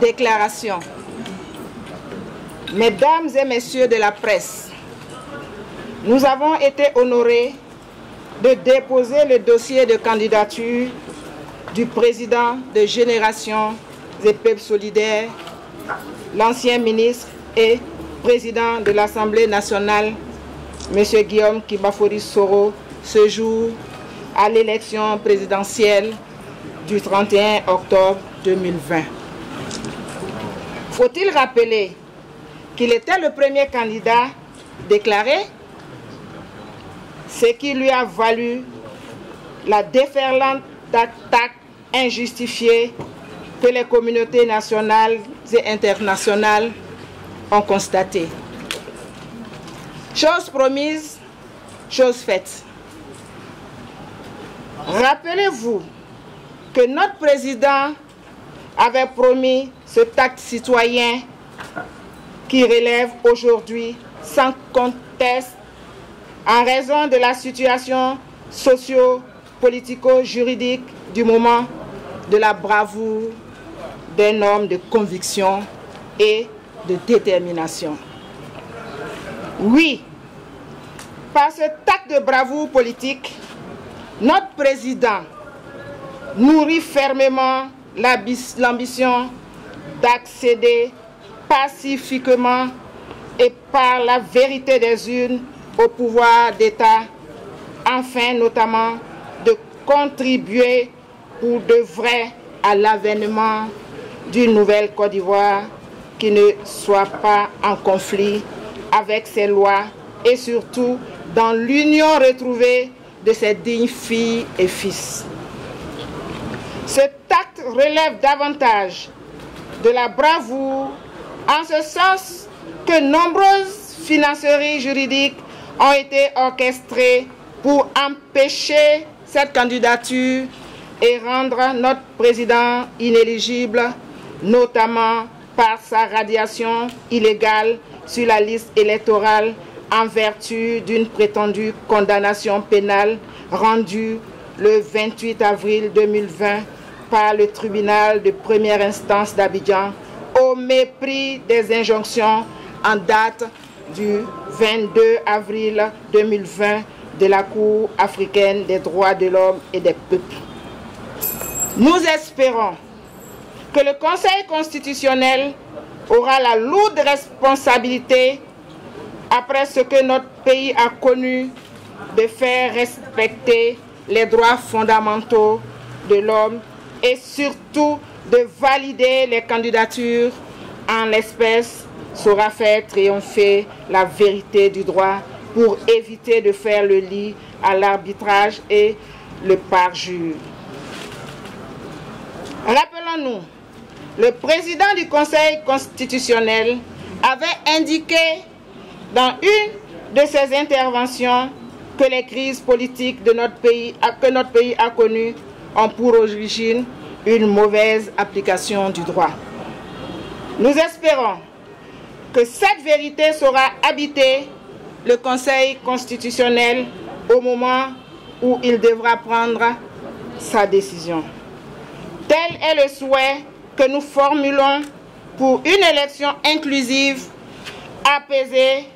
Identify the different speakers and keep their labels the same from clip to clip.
Speaker 1: Déclaration. Mesdames et messieurs de la presse, nous avons été honorés de déposer le dossier de candidature du président de Génération et Peuple Solidaire, l'ancien ministre et président de l'Assemblée nationale, M. Guillaume Kibafori Soro, ce jour à l'élection présidentielle du 31 octobre 2020. Faut-il rappeler qu'il était le premier candidat déclaré, ce qui lui a valu la déferlante d'attaques injustifiées que les communautés nationales et internationales ont constatées. Chose promise, chose faite. Rappelez-vous que notre président avait promis ce acte citoyen qui relève aujourd'hui sans conteste en raison de la situation socio-politico-juridique du moment, de la bravoure d'un homme de conviction et de détermination. Oui, par cet acte de bravoure politique, notre président nourrit fermement l'ambition d'accéder pacifiquement et par la vérité des urnes au pouvoir d'État, afin notamment de contribuer pour de vrai à l'avènement d'une nouvelle Côte d'Ivoire qui ne soit pas en conflit avec ses lois et surtout dans l'union retrouvée de ses dignes filles et fils. Cet acte relève davantage de la bravoure en ce sens que nombreuses financeries juridiques ont été orchestrées pour empêcher cette candidature et rendre notre président inéligible, notamment par sa radiation illégale sur la liste électorale en vertu d'une prétendue condamnation pénale rendue le 28 avril 2020 par le tribunal de première instance d'Abidjan au mépris des injonctions en date du 22 avril 2020 de la Cour africaine des droits de l'homme et des peuples. Nous espérons que le Conseil constitutionnel aura la lourde responsabilité, après ce que notre pays a connu, de faire respecter les droits fondamentaux de l'homme et surtout de valider les candidatures. En l'espèce, saura faire triompher la vérité du droit pour éviter de faire le lit à l'arbitrage et le parjure. Rappelons-nous, le président du Conseil constitutionnel avait indiqué dans une de ses interventions que les crises politiques de notre pays, que notre pays a connues ont pour origine une mauvaise application du droit. Nous espérons que cette vérité saura habiter le Conseil constitutionnel au moment où il devra prendre sa décision. Tel est le souhait que nous formulons pour une élection inclusive, apaisée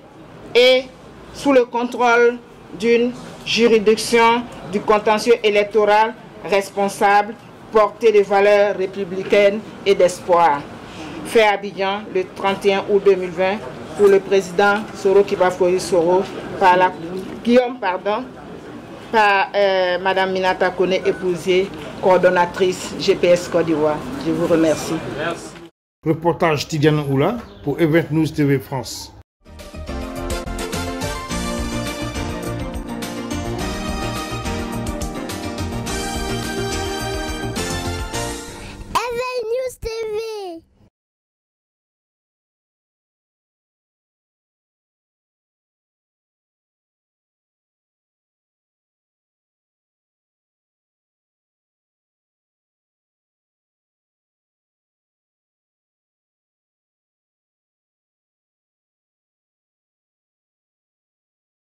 Speaker 1: et sous le contrôle d'une juridiction du contentieux électoral responsable, portée de valeurs républicaines et d'espoir. Fait à Abidjan le 31 août 2020 pour le président Soro Kibafori Soro, par Madame Minata Kone, épousée, coordonnatrice GPS Côte d'Ivoire. Je vous remercie.
Speaker 2: Merci. Reportage Tidiane Oula pour Event News TV France.